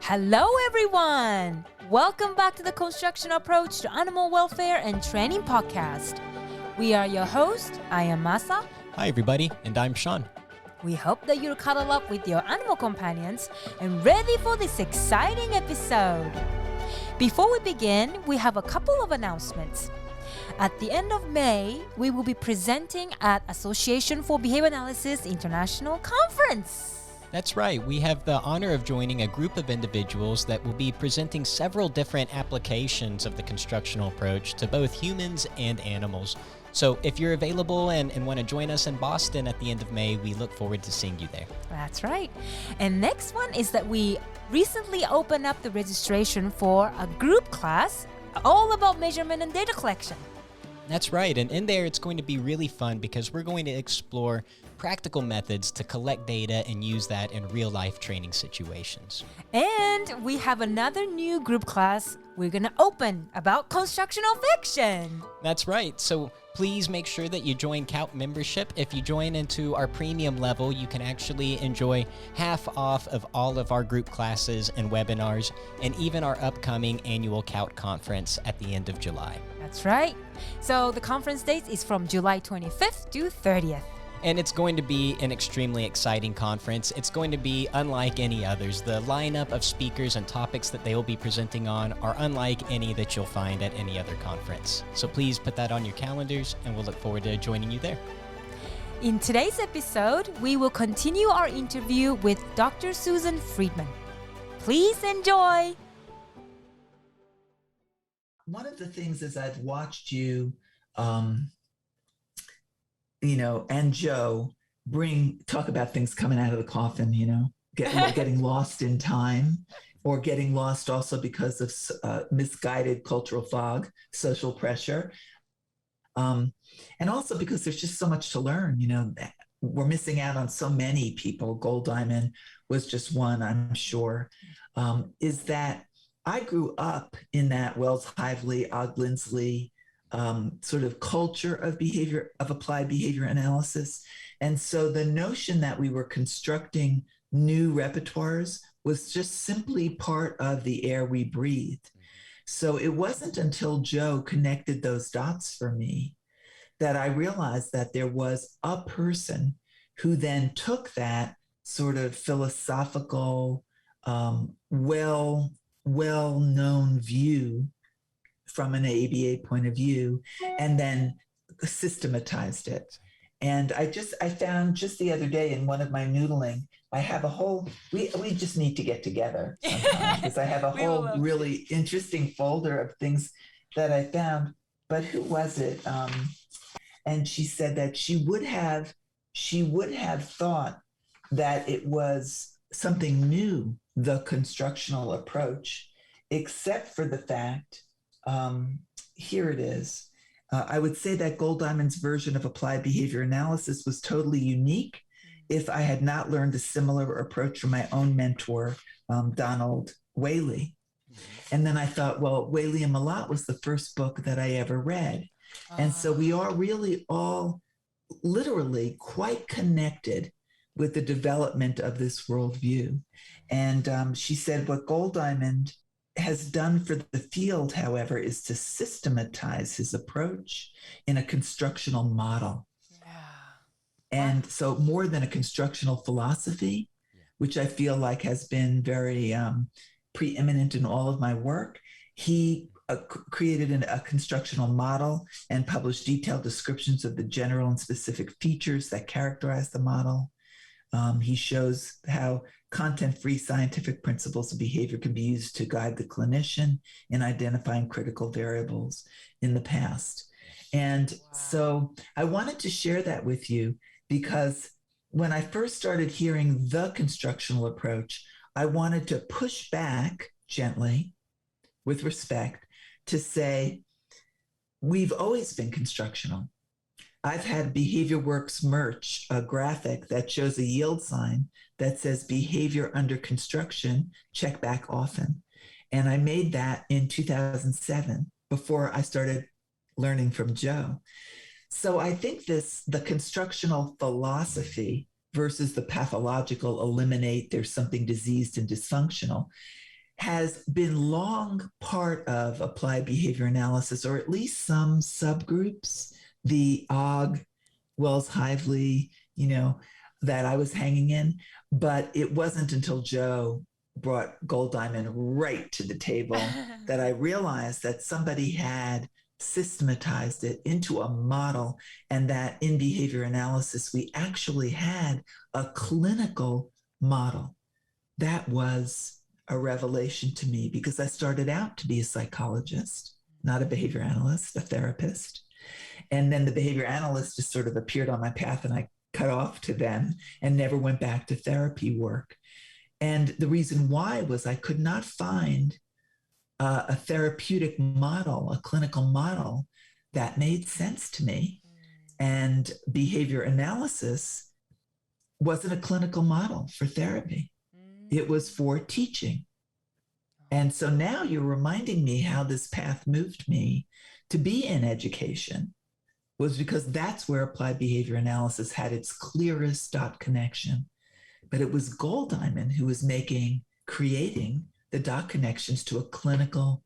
Hello, everyone! Welcome back to the Constructional Approach to Animal Welfare and Training podcast. We are your hosts. I am Masa. Hi, everybody, and I'm Sean. We hope that you're cuddled up with your animal companions and ready for this exciting episode. Before we begin, we have a couple of announcements. At the end of May, we will be presenting at Association for Behavior Analysis International Conference. That's right. We have the honor of joining a group of individuals that will be presenting several different applications of the constructional approach to both humans and animals. So if you're available and want to join us in Boston at the end of May, we look forward to seeing you there. That's right. And next one is that we recently opened up the registration for a group class all about measurement and data collection. That's right. And in there, it's going to be really fun because we're going to explore practical methods to collect data and use that in real-life training situations. And we have another new group class we're going to open about constructional fiction. That's right. So please make sure that you join CAAWT membership. If you join into our premium level, you can actually enjoy half off of all of our group classes and webinars, and even our upcoming annual CAAWT conference at the end of July. That's right. So the conference date is from July 25th to 30th. And it's going to be an extremely exciting conference. It's going to be unlike any others. The lineup of speakers and topics that they will be presenting on are unlike any that you'll find at any other conference. So please put that on your calendars, and we'll look forward to joining you there. In today's episode, we will continue our interview with Dr. Susan Friedman. Please enjoy. One of the things is I've watched you, and Joe talk about things coming out of the coffin, getting lost in time, or getting lost also because of misguided cultural fog, social pressure. And also because there's just so much to learn, we're missing out on so many people. Gold Diamond was just one, I'm sure, is that I grew up in that Wells Hively, Og Lindsley sort of culture of applied behavior analysis. And so the notion that we were constructing new repertoires was just simply part of the air we breathed. So it wasn't until Joe connected those dots for me that I realized that there was a person who then took that sort of philosophical, well-known view from an ABAI point of view, and then systematized it. And I found just the other day in one of my noodling, I have a whole, we just need to get together sometime, because I have a whole really interesting folder of things that I found. But who was it? And she said that she would have thought that it was something new, the constructional approach, except for the fact, here it is. I would say that Gold Diamond's version of applied behavior analysis was totally unique if I had not learned a similar approach from my own mentor, Donald Whaley. And then I thought, well, Whaley and Malat was the first book that I ever read. And so we are really all literally quite connected with the development of this worldview. And she said what Gold Diamond has done for the field, however, is to systematize his approach in a constructional model. And so more than a constructional philosophy, which I feel like has been very preeminent in all of my work, he created a constructional model and published detailed descriptions of the general and specific features that characterize the model. He shows how content-free scientific principles of behavior can be used to guide the clinician in identifying critical variables in the past. And so I wanted to share that with you because when I first started hearing the constructional approach, I wanted to push back gently, with respect, to say, we've always been constructional. I've had BehaviorWorks merch, a graphic that shows a yield sign that says behavior under construction, check back often. And I made that in 2007 before I started learning from Joe. So I think the constructional philosophy versus the pathological, eliminate, there's something diseased and dysfunctional, has been long part of applied behavior analysis, or at least some subgroups, the AAAG, Wells-Hively, that I was hanging in. But it wasn't until Joe brought Gold Diamond right to the table that I realized that somebody had systematized it into a model, and that in behavior analysis, we actually had a clinical model. That was a revelation to me, because I started out to be a psychologist, not a behavior analyst, a therapist. And then the behavior analyst just sort of appeared on my path, and I cut off to them and never went back to therapy work. And the reason why was I could not find a therapeutic model, a clinical model that made sense to me. And behavior analysis wasn't a clinical model for therapy. It was for teaching. And so now you're reminding me how this path moved me to be in education, was because that's where applied behavior analysis had its clearest dot connection. But it was Gold Diamond who was creating the dot connections to a clinical,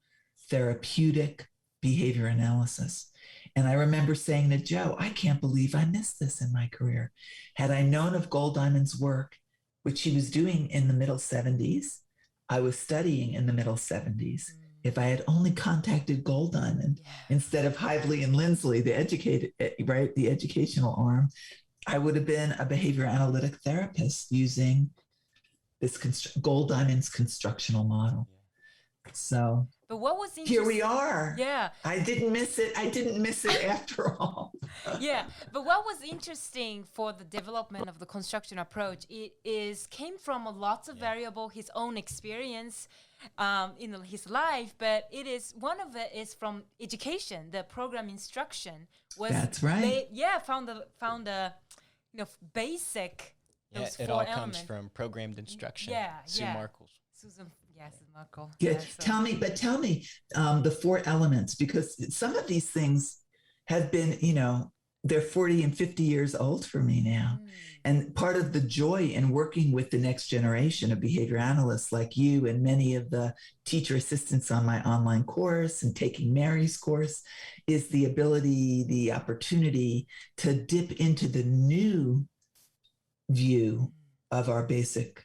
therapeutic behavior analysis. And I remember saying to Joe, I can't believe I missed this in my career. Had I known of Gold Diamond's work, which he was doing in the middle 70s, I was studying in the middle 70s. If I had only contacted Gold Diamond instead of Hively and Lindsley, the educational arm, I would have been a behavior analytic therapist using this Gold Diamond's constructional model. So, but what was here we are. Yeah, I didn't miss it. After all. Yeah, but what was interesting for the development of the construction approach, came from lots of variable, his own experience in his life, but one of it is from education. The program instruction was that's right. Found a basic. Yeah, it all comes from programmed instruction. Sue Markles. Susan Markle. Yeah, tell me, the 4 elements, because some of these things have been, they're 40 and 50 years old for me now. And part of the joy in working with the next generation of behavior analysts like you and many of the teacher assistants on my online course and taking Mary's course is the ability, the opportunity to dip into the new view of our basic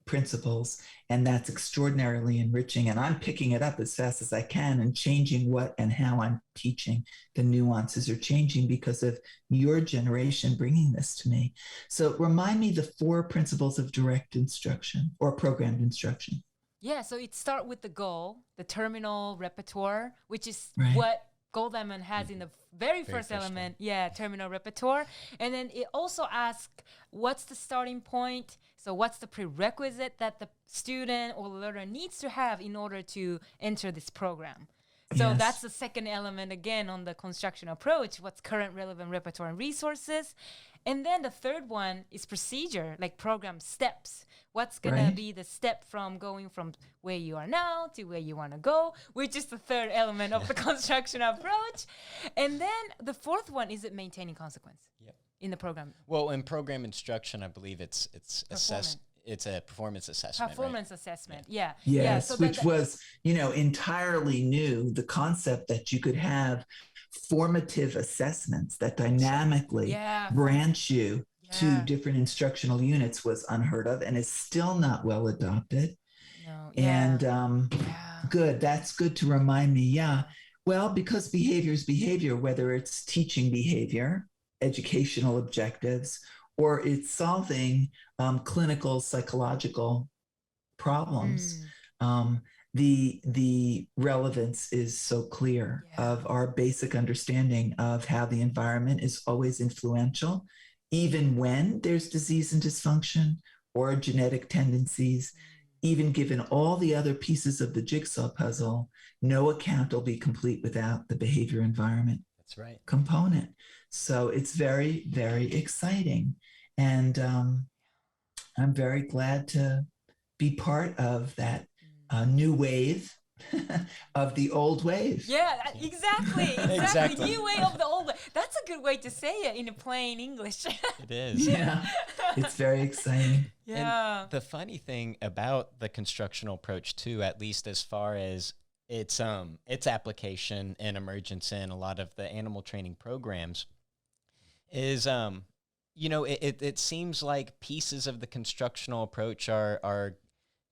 principles. And that's extraordinarily enriching. And I'm picking it up as fast as I can and changing what and how I'm teaching. The nuances are changing because of your generation bringing this to me. So remind me the 4 principles of direct instruction or programmed instruction. Yeah, so it starts with the goal, the terminal repertoire, which is right. what Gold Diamond has in the very first element. Terminal repertoire. And then it also asks, what's the starting point? So what's the prerequisite that the student or learner needs to have in order to enter this program? So that's the second element, again, on the construction approach. What's current relevant repertoire and resources? And then the third one is procedure, like program steps. What's going to be the step from going from where you are now to where you want to go, which is the third element of the construction approach. And then the fourth one is maintaining consequence in the program. Well, in program instruction, I believe it's assessed. It's a performance assessment. Performance assessment, yeah. Yes, so which was, entirely new. The concept that you could have formative assessments that dynamically branch you to different instructional units was unheard of and is still not well adopted. No, and good. That's good to remind me. Yeah. Well, because behavior is behavior, whether it's teaching behavior, educational objectives, or it's solving clinical psychological problems. The relevance is so clear of our basic understanding of how the environment is always influential, even when there's disease and dysfunction or genetic tendencies. Even given all the other pieces of the jigsaw puzzle, no account will be complete without the behavior environment component. So it's very, very exciting. And I'm very glad to be part of that new wave of the old wave. Yeah, exactly. New way of the old way. That's a good way to say it in plain English. It is. Yeah. It's very exciting. Yeah. And the funny thing about the constructional approach too, at least as far as its application and emergence in a lot of the animal training programs, is it seems like pieces of the constructional approach are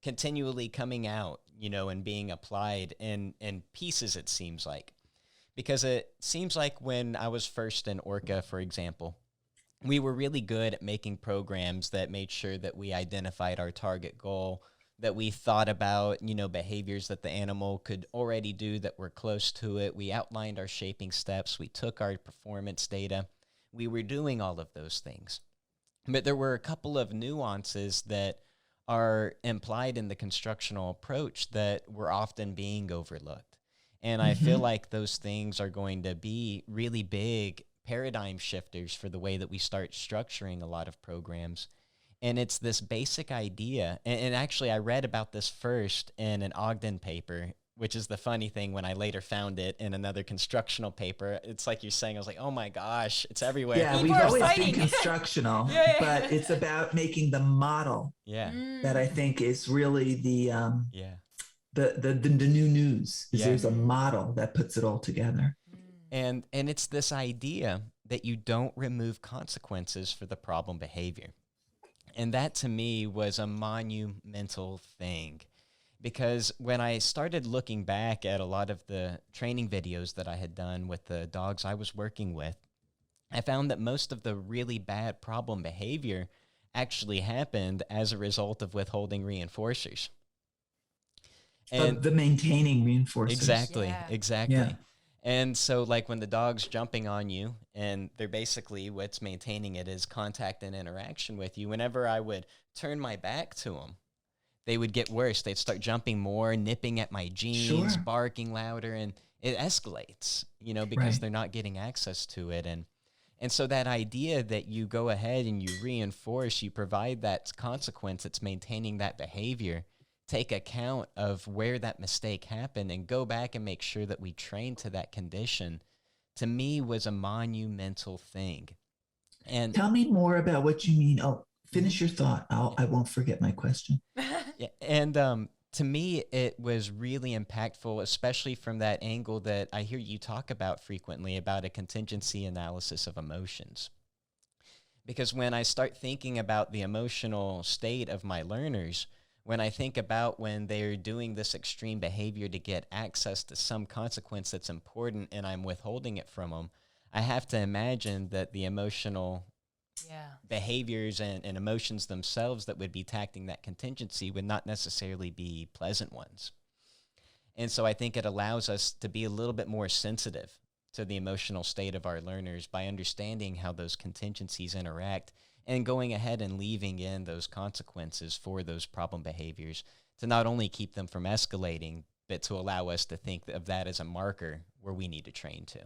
continually coming out, and being applied in pieces, it seems like. Because it seems like when I was first in Orca, for example, we were really good at making programs that made sure that we identified our target goal, that we thought about, behaviors that the animal could already do that were close to it. We outlined our shaping steps. We took our performance data. We were doing all of those things. But there were a couple of nuances that are implied in the constructional approach that were often being overlooked. And I feel like those things are going to be really big paradigm shifters for the way that we start structuring a lot of programs. And it's this basic idea. And actually, I read about this first in an Ogden paper, which is the funny thing when I later found it in another constructional paper. It's like you're saying, I was like, oh my gosh, it's everywhere. Yeah, we've always been constructional, but it's about making the model that I think is really the new news. Is there's a model that puts it all together. And it's this idea that you don't remove consequences for the problem behavior. And that to me was a monumental thing. Because when I started looking back at a lot of the training videos that I had done with the dogs I was working with, I found that most of the really bad problem behavior actually happened as a result of withholding reinforcers. And the maintaining reinforcers. Exactly. Yeah. And so like when the dog's jumping on you and they're basically what's maintaining it is contact and interaction with you, whenever I would turn my back to them, they would get worse. They'd start jumping more, nipping at my jeans, barking louder, and it escalates, because they're not getting access to it. And so that idea that you go ahead and you reinforce, you provide that consequence that's maintaining that behavior, take account of where that mistake happened and go back and make sure that we train to that condition, to me was a monumental thing. And tell me more about what you mean. Oh, finish your thought. I won't forget my question. Yeah, and to me, it was really impactful, especially from that angle that I hear you talk about frequently about a contingency analysis of emotions. Because when I start thinking about the emotional state of my learners, when I think about when they're doing this extreme behavior to get access to some consequence that's important and I'm withholding it from them, I have to imagine that the emotional behaviors and emotions themselves that would be tacting that contingency would not necessarily be pleasant ones. And so I think it allows us to be a little bit more sensitive to the emotional state of our learners by understanding how those contingencies interact and going ahead and leaving in those consequences for those problem behaviors to not only keep them from escalating, but to allow us to think of that as a marker where we need to train to.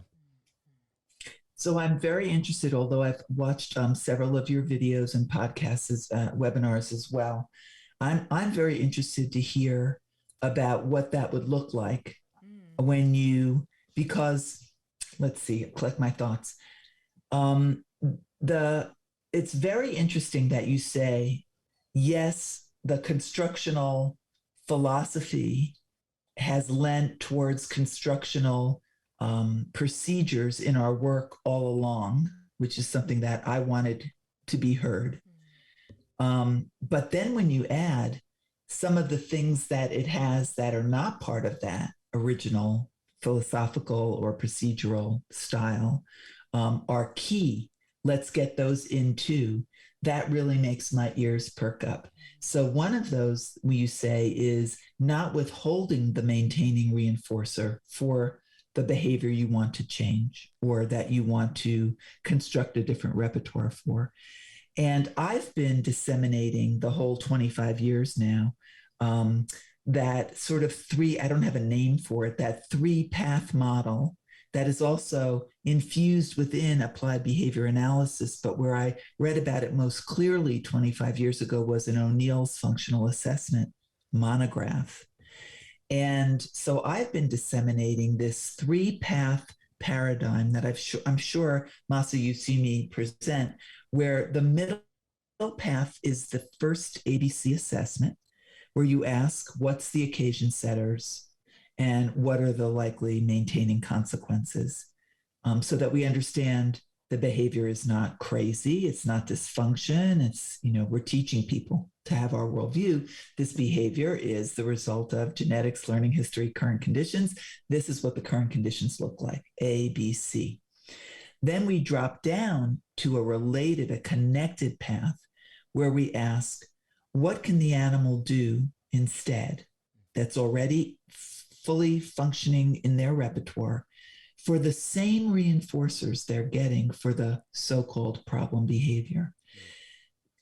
So I'm very interested, although I've watched several of your videos and podcasts, webinars as well. I'm very interested to hear about what that would look like when you, because let's see, collect my thoughts. It's very interesting that you say, yes, the constructional philosophy has lent towards constructional procedures in our work all along, which is something that I wanted to be heard. But then when you add some of the things that it has that are not part of that original philosophical or procedural style are key. Let's get those in too. That really makes my ears perk up. So one of those, you say, is not withholding the maintaining reinforcer for the behavior you want to change or that you want to construct a different repertoire for. And I've been disseminating the whole 25 years now, that sort of I don't have a name for it, that three-path model that is also infused within applied behavior analysis. But where I read about it most clearly 25 years ago was in O'Neill's functional assessment monograph. And so I've been disseminating this three-path paradigm that I'm sure, Masa, you've seen me present, where the middle path is the first ABC assessment, where you ask, what's the occasion setters and what are the likely maintaining consequences, so that we understand the behavior is not crazy, it's not dysfunction, it's, we're teaching people to have our worldview. This behavior is the result of genetics, learning history, current conditions. This is what the current conditions look like, A, B, C. Then we drop down to a connected path where we ask, what can the animal do instead that's already fully functioning in their repertoire for the same reinforcers they're getting for the so-called problem behavior?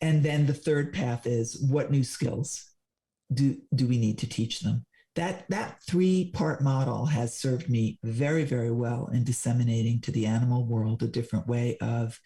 And then the third path is, what new skills do we need to teach them? That three-part model has served me very, very well in disseminating to the animal world a different way of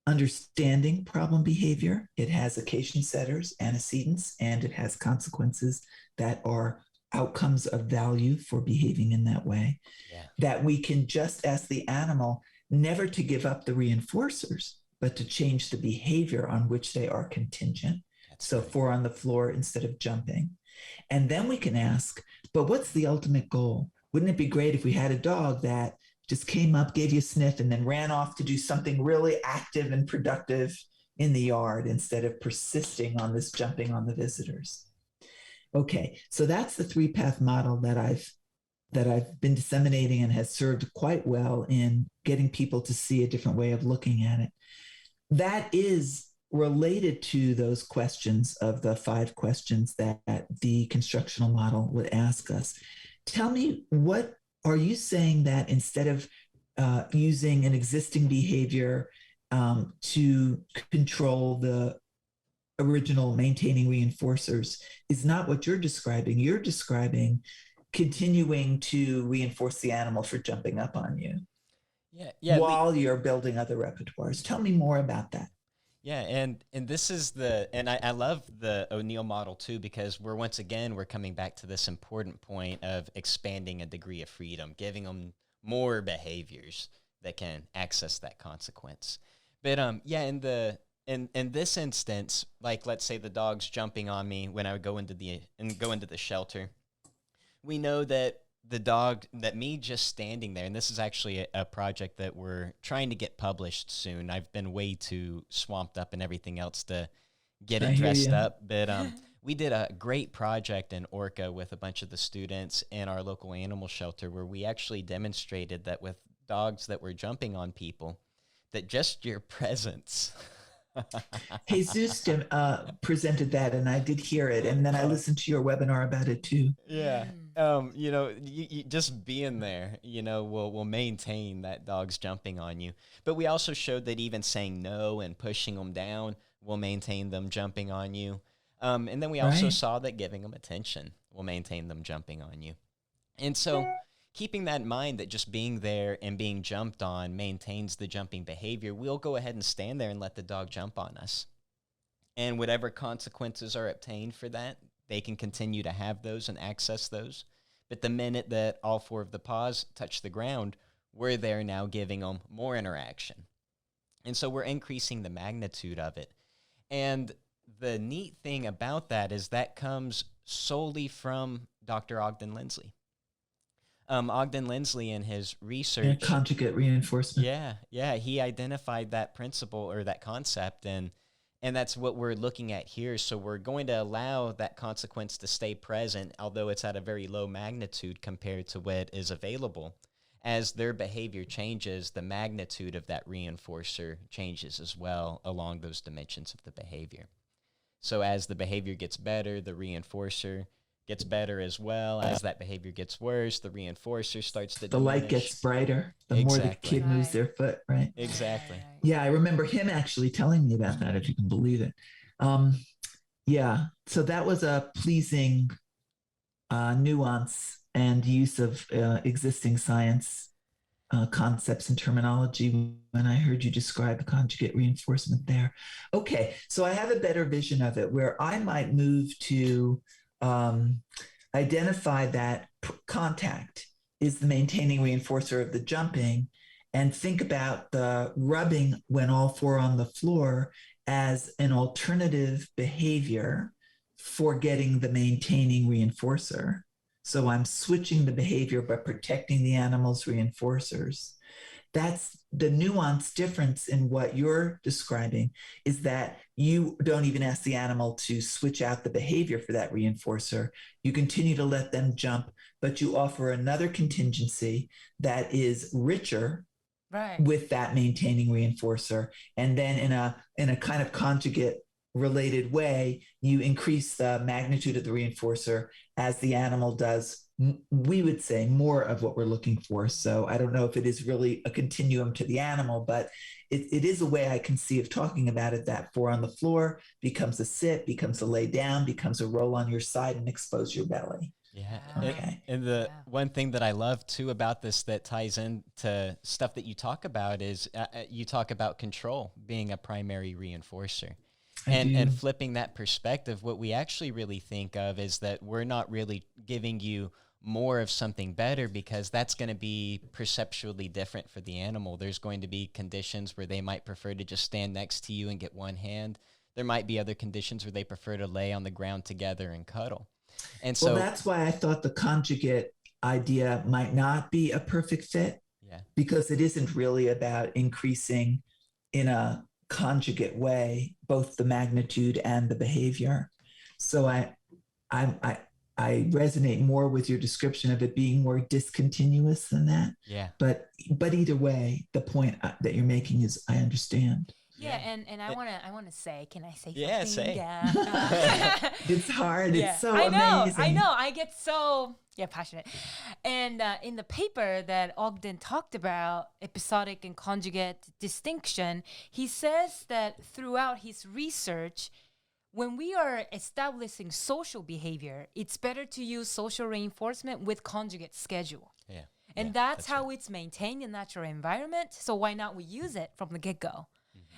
understanding problem behavior. It has occasion setters, antecedents, and it has consequences that are outcomes of value for behaving in that way. Yeah. That we can just ask the animal never to give up the reinforcers, but to change the behavior on which they are contingent. So 4 on the floor instead of jumping. And then we can ask, but what's the ultimate goal? Wouldn't it be great if we had a dog that just came up, gave you a sniff, and then ran off to do something really active and productive in the yard instead of persisting on this jumping on the visitors? Okay, so that's the three-path model that I've been disseminating and has served quite well in getting people to see a different way of looking at it. That is related to those questions of the 5 questions that the constructional model would ask us. Tell me, what are you saying that instead of using an existing behavior to control the original maintaining reinforcers is not what you're describing? You're describing continuing to reinforce the animal for jumping up on you while you're building other repertoires. Tell me more about that. Yeah, and this is I love the O'Neill model too, because we're coming back to this important point of expanding a degree of freedom, giving them more behaviors that can access that consequence. But in this instance, like let's say the dog's jumping on me when I would go into the shelter. We know that me just standing there, and this is actually a project that we're trying to get published soon. I've been way too swamped up and everything else to get it dressed up. But we did a great project in Orca with a bunch of the students in our local animal shelter, where we actually demonstrated that with dogs that were jumping on people, that just your presence. Jesus presented that, and I did hear it, and then I listened to your webinar about it too. Yeah. You just being there, will maintain that dog's jumping on you. But we also showed that even saying no and pushing them down will maintain them jumping on you. And then we also saw that giving them attention will maintain them jumping on you. And so keeping that in mind, that just being there and being jumped on maintains the jumping behavior, we'll go ahead and stand there and let the dog jump on us. And whatever consequences are obtained for that, they can continue to have those and access those. But the minute that all 4 of the paws touch the ground, we're there now giving them more interaction. And so we're increasing the magnitude of it. And the neat thing about that is that comes solely from Dr. Ogden Lindsley. Ogden Lindsley in his research. Conjugate reinforcement. Yeah. He identified that principle or that concept, and that's what we're looking at here. So we're going to allow that consequence to stay present, although it's at a very low magnitude compared to what is available. As their behavior changes, the magnitude of that reinforcer changes as well along those dimensions of the behavior. So as the behavior gets better, the reinforcer gets better as well. As that behavior gets worse, the reinforcer starts to diminish. The light gets brighter the more the kid moves their foot, right? Exactly. Yeah, I remember him actually telling me about that, if you can believe it. So that was a pleasing nuance and use of existing science concepts and terminology when I heard you describe the conjugate reinforcement there. Okay, so I have a better vision of it where I might move to identify that contact is the maintaining reinforcer of the jumping, and think about the rubbing when all 4 on the floor as an alternative behavior for getting the maintaining reinforcer. So I'm switching the behavior but protecting the animal's reinforcers. That's the nuanced difference in what you're describing, is that you don't even ask the animal to switch out the behavior for that reinforcer. You continue to let them jump, but you offer another contingency that is richer with that maintaining reinforcer. And then in a kind of conjugate related way, you increase the magnitude of the reinforcer as the animal does, we would say, more of what we're looking for. So I don't know if it is really a continuum to the animal, but it is a way I can see of talking about it, that 4 on the floor becomes a sit, becomes a lay down, becomes a roll on your side and expose your belly. Yeah. Okay. And the one thing that I love too about this that ties into stuff that you talk about is you talk about control being a primary reinforcer. And flipping that perspective, what we actually really think of is that we're not really giving you more of something better, because that's going to be perceptually different for the animal. There's going to be conditions where they might prefer to just stand next to you and get one hand. There might be other conditions where they prefer to lay on the ground together and cuddle. And so that's why I thought the conjugate idea might not be a perfect fit, because it isn't really about increasing in a conjugate way both the magnitude and the behavior. So I resonate more with your description of it being more discontinuous than that. Yeah. But either way, the point that you're making is, I understand. Yeah, and I wanna say, can I say something? Yeah, say. Yeah. It's hard. Yeah. It's so amazing. I know. I get so passionate. And in the paper that Ogden talked about episodic and conjugate distinction, he says that throughout his research, when we are establishing social behavior, it's better to use social reinforcement with conjugate schedule. Yeah. And that's how it's maintained in natural environment. So why not we use it from the get-go?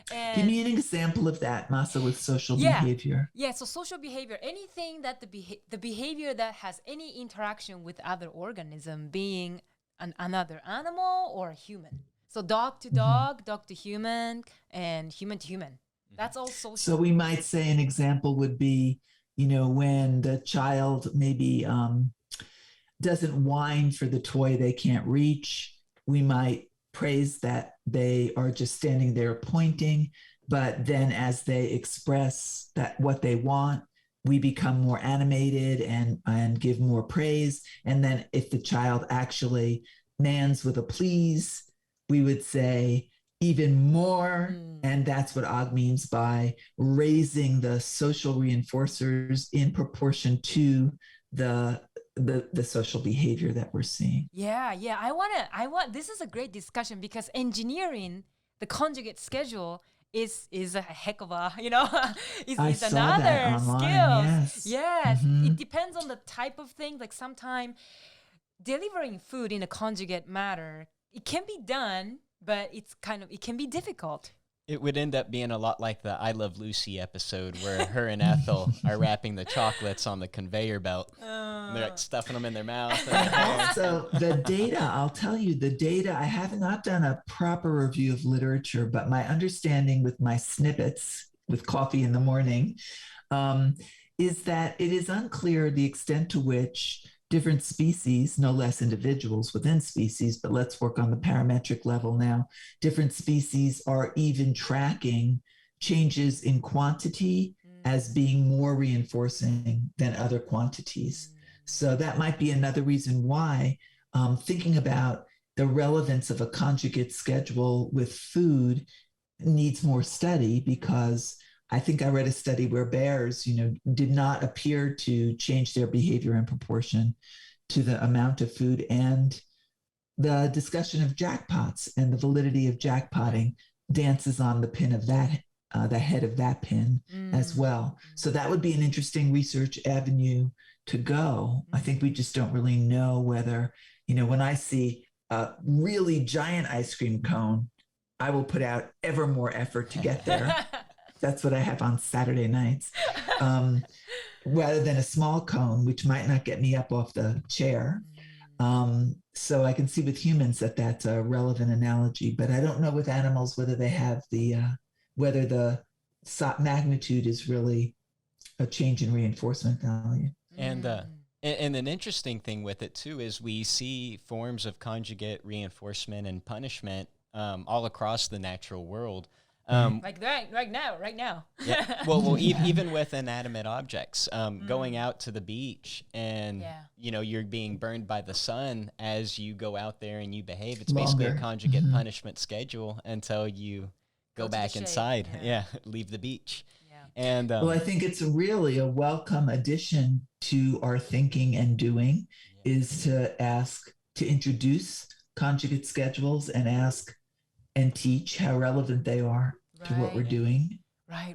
Give me an example of that, Masa, with social behavior. Yeah, so social behavior, anything that the behavior that has any interaction with other organism, being another animal or a human. So dog to dog, dog to human, and human to human. That's all social. So we might say an example would be, when the child maybe doesn't whine for the toy they can't reach, we might praise that they are just standing there pointing, but then as they express that what they want, we become more animated and give more praise. And then if the child actually mans with a please, we would say even more. And that's what Og means by raising the social reinforcers in proportion to the social behavior that we're seeing. Yeah. This is a great discussion, because engineering the conjugate schedule is a heck of a, is another skill. Yes. It depends on the type of thing. Like sometimes delivering food in a conjugate manner, it can be done, but it can be difficult. It would end up being a lot like the I Love Lucy episode where her and Ethel are wrapping the chocolates on the conveyor belt. And they're like stuffing them in their mouth. Also, the data, I'll tell you, I have not done a proper review of literature, but my understanding with my snippets with coffee in the morning is that it is unclear the extent to which different species, no less individuals within species, but let's work on the parametric level now. Different species are even tracking changes in quantity as being more reinforcing than other quantities. So that might be another reason why thinking about the relevance of a conjugate schedule with food needs more study, because I think I read a study where bears, did not appear to change their behavior in proportion to the amount of food. And the discussion of jackpots and the validity of jackpotting dances on the pin of that, the head of that pin as well. So that would be an interesting research avenue to go. I think we just don't really know whether, when I see a really giant ice cream cone, I will put out ever more effort to get there. That's what I have on Saturday nights, rather than a small cone, which might not get me up off the chair. So I can see with humans that that's a relevant analogy, but I don't know with animals whether they have whether the magnitude is really a change in reinforcement value. And an interesting thing with it too is we see forms of conjugate reinforcement and punishment all across the natural world. Like that, right now. Yeah. Well, even with inanimate objects, going out to the beach and, you're being burned by the sun as you go out there and you behave. It's basically a conjugate punishment schedule until you go back inside. Leave the beach. And well, I think it's really a welcome addition to our thinking and doing is to introduce conjugate schedules and ask and teach how relevant they are to what we're doing.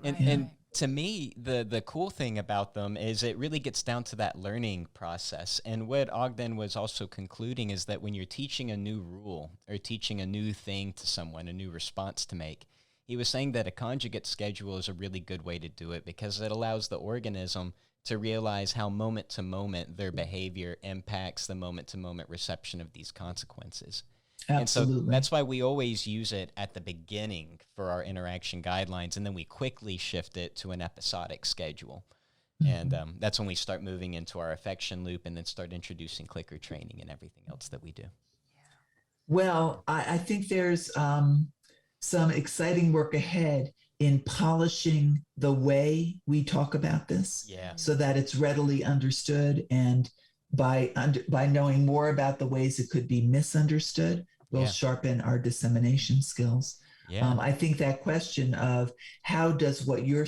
And to me, the cool thing about them is it really gets down to that learning process. And what Ogden was also concluding is that when you're teaching a new rule or teaching a new thing to someone, a new response to make, he was saying that a conjugate schedule is a really good way to do it because it allows the organism to realize how moment to moment their behavior impacts the moment to moment reception of these consequences. Absolutely. And so that's why we always use it at the beginning for our interaction guidelines, and then we quickly shift it to an episodic schedule. And that's when we start moving into our affection loop and then start introducing clicker training and everything else that we do. Well, I think there's some exciting work ahead in polishing the way we talk about this so that it's readily understood. And by knowing more about the ways it could be misunderstood, we'll sharpen our dissemination skills. I think that question of how does what you're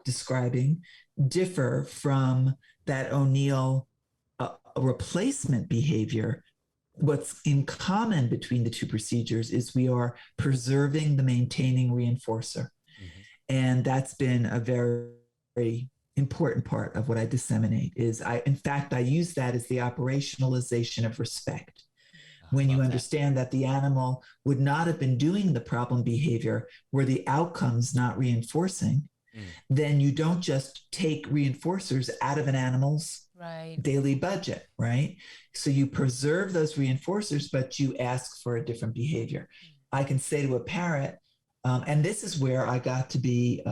describing, differ from that O'Neill replacement behavior. What's in common between the two procedures is we are preserving the maintaining reinforcer. And that's been a very, very important part of what I disseminate in fact, I use that as the operationalization of respect. When you understand that the animal would not have been doing the problem behavior were the outcomes not reinforcing, then you don't just take reinforcers out of an animal's daily budget, right? So you preserve those reinforcers, but you ask for a different behavior. I can say to a parrot, and this is where I got to be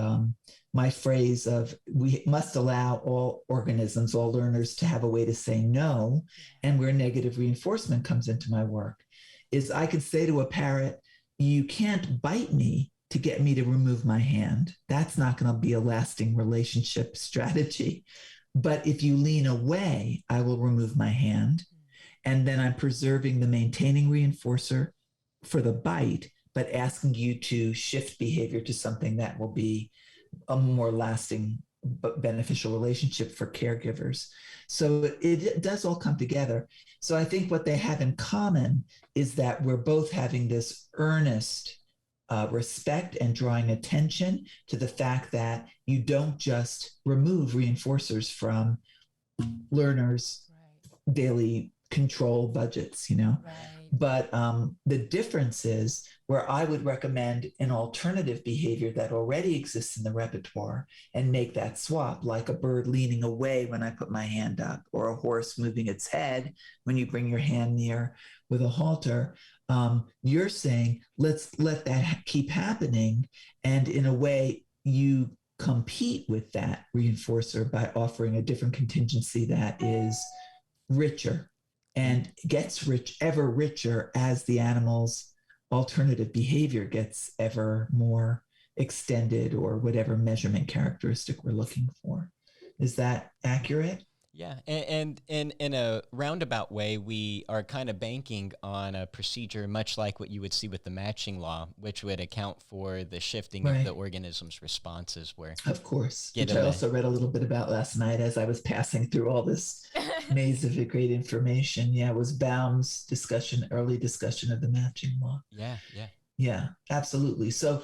my phrase of we must allow all organisms, all learners to have a way to say no, and where negative reinforcement comes into my work is I could say to a parrot, you can't bite me to get me to remove my hand. That's not going to be a lasting relationship strategy. But if you lean away, I will remove my hand. And then I'm preserving the maintaining reinforcer for the bite, but asking you to shift behavior to something that will be a more lasting but beneficial relationship for caregivers. So it does all come together. So I think what they have in common is that we're both having this earnest respect and drawing attention to the fact that you don't just remove reinforcers from learners' daily control budgets, But the difference is where I would recommend an alternative behavior that already exists in the repertoire and make that swap, like a bird leaning away when I put my hand up, or a horse moving its head when you bring your hand near with a halter. You're saying, let's let that keep happening. And in a way, you compete with that reinforcer by offering a different contingency that is richer and gets ever richer as the animal's alternative behavior gets ever more extended, or whatever measurement characteristic we're looking for. Is that accurate? Yeah, and in a roundabout way, we are kind of banking on a procedure much like what you would see with the matching law, which would account for the shifting of the organism's responses. Where, of course, which I also read a little bit about last night as I was passing through all this maze of great information. Yeah, it was Baum's early discussion of the matching law. Yeah, absolutely. So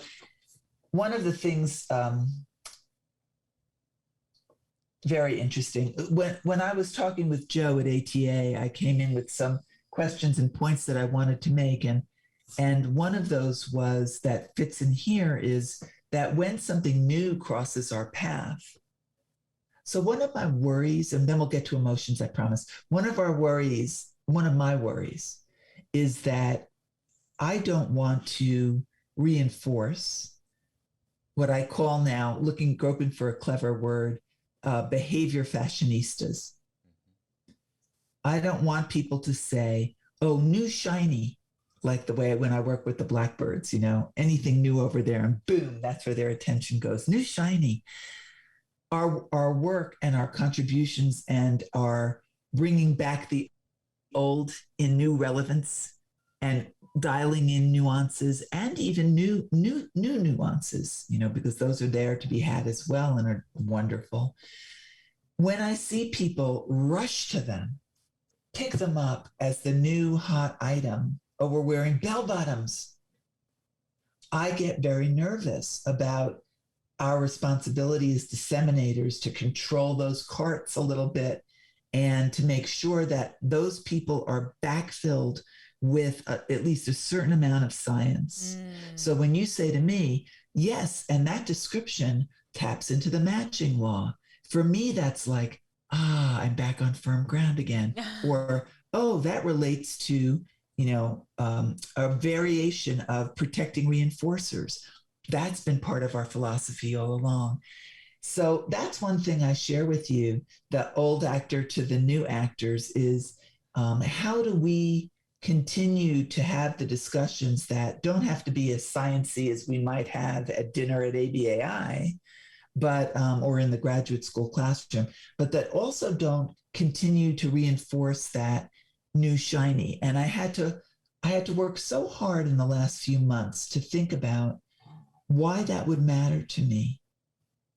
one of the things very interesting. When I was talking with Joe at ATA, I came in with some questions and points that I wanted to make. And one of those was that fits in here is that when something new crosses our path. So one of my worries, and then we'll get to emotions, I promise. One of my worries is that I don't want to reinforce what I call now, groping for a clever word, behavior fashionistas. I don't want people to say, oh, new shiny, like the way when I work with the blackbirds, anything new over there, and boom, that's where their attention goes. New shiny. Our work and our contributions and our bringing back the old in new relevance and dialing in nuances and even new nuances, because those are there to be had as well and are wonderful. When I see people rush to them, pick them up as the new hot item, or we're wearing bell bottoms, I get very nervous about our responsibility as disseminators to control those carts a little bit and to make sure that those people are backfilled with at least a certain amount of science. So when you say to me, yes, and that description taps into the matching law, for me, that's like, I'm back on firm ground again. Or, oh, that relates to, a variation of protecting reinforcers. That's been part of our philosophy all along. So that's one thing I share with you, the old actor to the new actors, is how do we continue to have the discussions that don't have to be as sciencey as we might have at dinner at ABAI, but or in the graduate school classroom, but that also don't continue to reinforce that new shiny. And I had to work so hard in the last few months to think about why that would matter to me.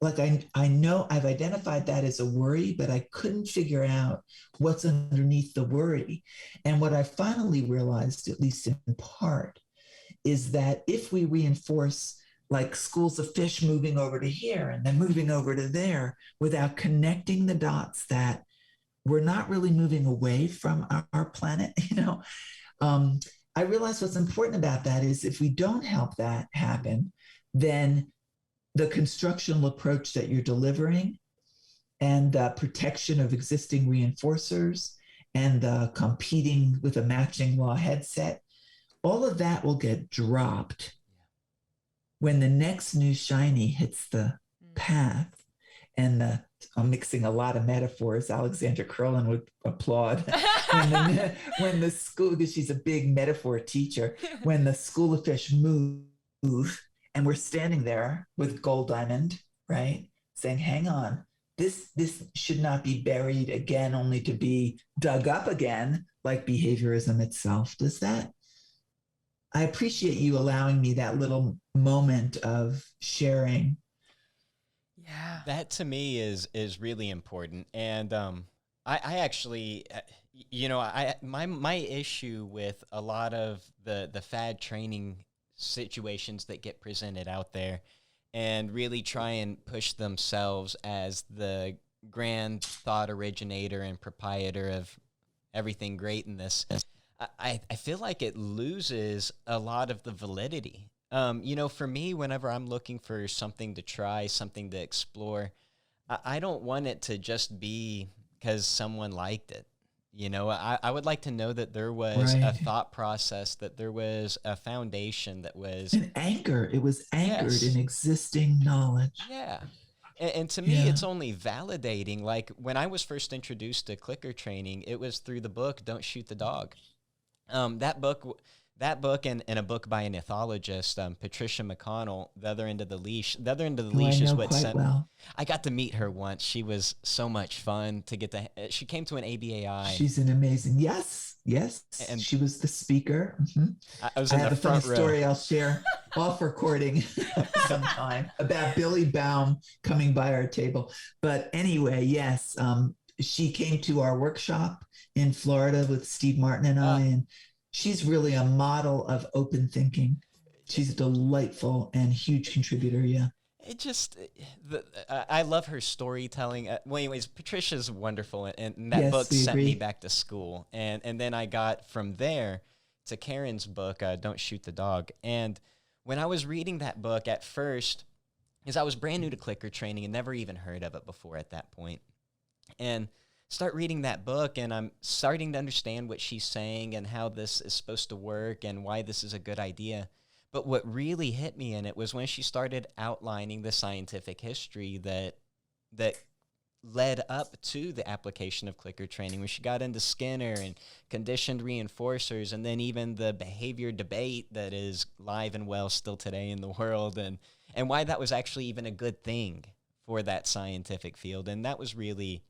Like I know I've identified that as a worry, but I couldn't figure out what's underneath the worry. And what I finally realized, at least in part, is that if we reinforce like schools of fish moving over to here and then moving over to there without connecting the dots that we're not really moving away from our planet, I realized what's important about that is if we don't help that happen, then the constructional approach that you're delivering and the protection of existing reinforcers and the competing with a matching law headset, all of that will get dropped when the next new shiny hits the path. And I'm mixing a lot of metaphors. Alexandra Curlin would applaud when the school, because she's a big metaphor teacher, when the school of fish move and we're standing there with Gold Diamond, right? Saying, hang on, this should not be buried again, only to be dug up again, like behaviorism itself. I appreciate you allowing me that little moment of sharing. Yeah. That to me is really important. And I actually, my issue with a lot of the fad training situations that get presented out there and really try and push themselves as the grand thought originator and proprietor of everything great in this, I feel like it loses a lot of the validity. For me, whenever I'm looking for something to try, something to explore, I don't want it to just be because someone liked it. I would like to know that there was a thought process, that there was a foundation that was an anchor. It was anchored in existing knowledge. Yeah. And to me, it's only validating. Like when I was first introduced to clicker training, it was through the book, Don't Shoot the Dog. That book and a book by an ethologist, Patricia McConnell, The Other End of the Leash. The Other End of the Leash is what sent. Well. I got to meet her once. She was so much fun to get to. She came to an ABAI. She's an amazing. Yes. And she was the speaker. Mm-hmm. I was in the front row. Story I'll share off recording sometime about Billy Baum coming by our table. But anyway, yes, she came to our workshop in Florida with Steve Martin and I, and she's really a model of open thinking. She's a delightful and huge contributor. Yeah. I love her storytelling. Well, anyways, Patricia's wonderful, and that book sent me back to school. And then I got from there to Karen's book, Don't Shoot the Dog. And when I was reading that book at first, because I was brand new to clicker training and never even heard of it before at that point, and start reading that book, and I'm starting to understand what she's saying and how this is supposed to work and why this is a good idea. But what really hit me in it was when she started outlining the scientific history that led up to the application of clicker training, when she got into Skinner and conditioned reinforcers, and then even the behavior debate that is live and well still today in the world, and why that was actually even a good thing for that scientific field. And that was really,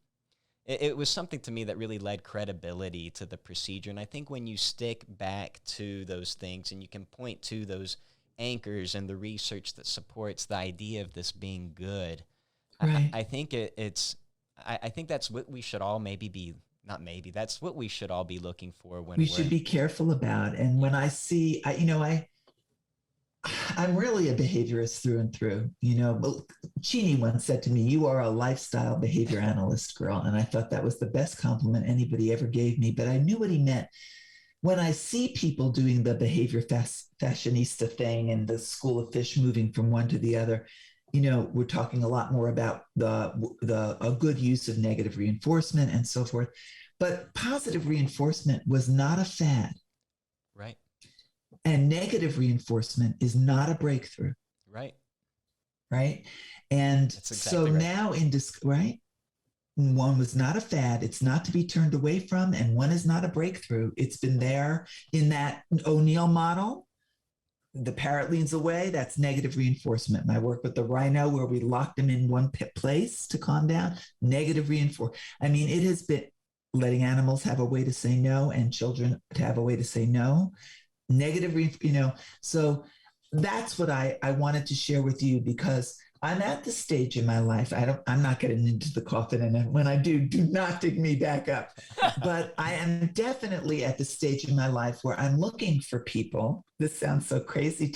it was something to me that really led credibility to the procedure. And I think when you stick back to those things and you can point to those anchors and the research that supports the idea of this being good, Right. I think I think that's what we should all that's what we should all be looking for when we should be careful about. And when I see, I'm really a behaviorist through and through. Chini once said to me, "You are a lifestyle behavior analyst, girl." And I thought that was the best compliment anybody ever gave me, but I knew what he meant. When I see people doing the behavior fashionista thing and the school of fish moving from one to the other, we're talking a lot more about a good use of negative reinforcement and so forth. But positive reinforcement was not a fad. Right. And negative reinforcement is not a breakthrough. Right. Right. And exactly so right. Now right? One was not a fad. It's not to be turned away from. And one is not a breakthrough. It's been there in that O'Neill model. The parrot leans away, that's negative reinforcement. My work with the rhino, where we locked him in one place to calm down, negative reinforcement. I mean, it has been letting animals have a way to say no and children to have a way to say no. Negative, so that's what I wanted to share with you, because I'm at the stage in my life. I'm not getting into the coffin, and when I do not dig me back up. But I am definitely at the stage in my life where I'm looking for people. This sounds so crazy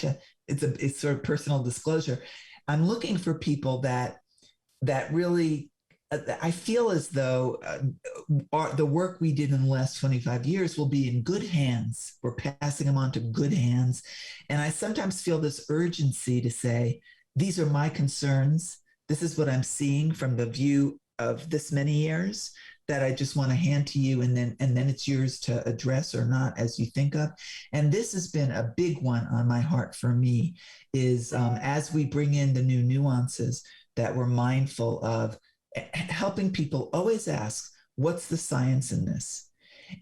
it's sort of personal disclosure. I'm looking for people that really, I feel as though the work we did in the last 25 years will be in good hands. We're passing them on to good hands. And I sometimes feel this urgency to say, these are my concerns. This is what I'm seeing from the view of this many years, that I just want to hand to you, and then it's yours to address or not as you think of. And this has been a big one on my heart for me, is as we bring in the new nuances, that we're mindful of helping people always ask, what's the science in this?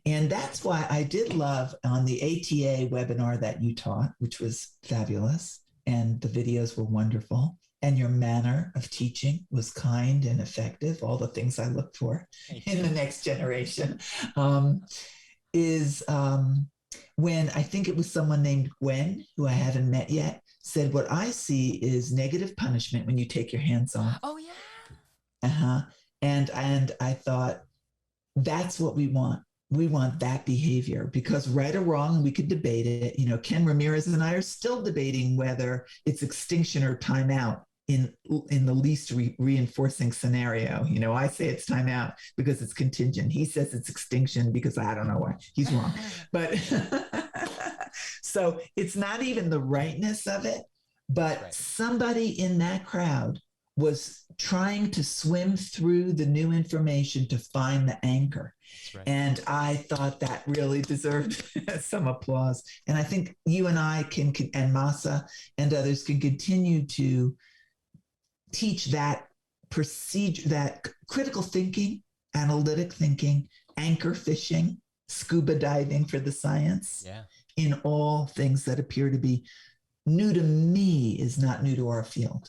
And that's why I did love on the ATA webinar that you taught, which was fabulous, and the videos were wonderful, and your manner of teaching was kind and effective, all the things I look for in the next generation, when I think it was someone named Gwen, who I haven't met yet, said, what I see is negative punishment when you take your hands off. Oh, yeah. And I thought, that's what we want. We want that behavior, because right or wrong, we could debate it. Ken Ramirez and I are still debating whether it's extinction or timeout in the least reinforcing scenario. I say it's timeout because it's contingent. He says it's extinction because I don't know why. He's wrong. But so it's not even the rightness of it, but right. Somebody in that crowd was trying to swim through the new information to find the anchor. Right. And I thought that really deserved some applause. And I think you and I can, and Masa and others can continue to teach that procedure, that critical thinking, analytic thinking, anchor fishing, scuba diving for the science, in all things that appear to be new to me is not new to our field.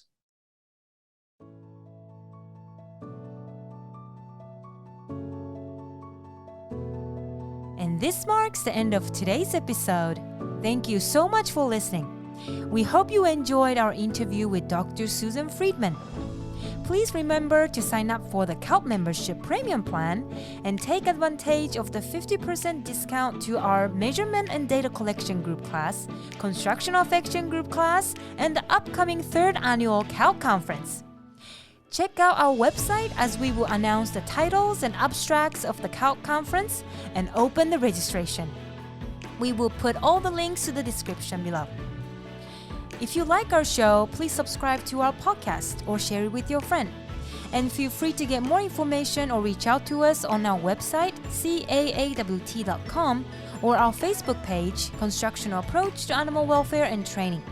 And this marks the end of today's episode. Thank you so much for listening. We hope you enjoyed our interview with Dr. Susan Friedman. Please remember to sign up for the CAAWT membership premium plan and take advantage of the 50% discount to our measurement and data collection group class, constructional affection group class, and the upcoming 3rd annual CAAWT conference. Check out our website as we will announce the titles and abstracts of the CAAWT conference and open the registration. We will put all the links to the description below. If you like our show, please subscribe to our podcast or share it with your friend. And feel free to get more information or reach out to us on our website, CAAWT.com, or our Facebook page, Constructional Approach to Animal Welfare and Training,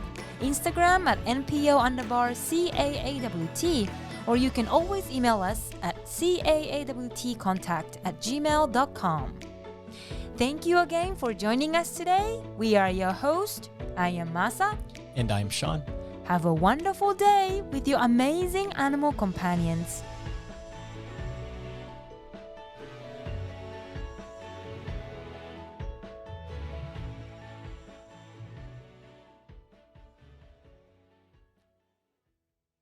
Instagram at NPO_CAAWT, or you can always email us at caawtcontact@gmail.com. Thank you again for joining us today. We are your host. I am Masa. And I'm Sean. Have a wonderful day with your amazing animal companions.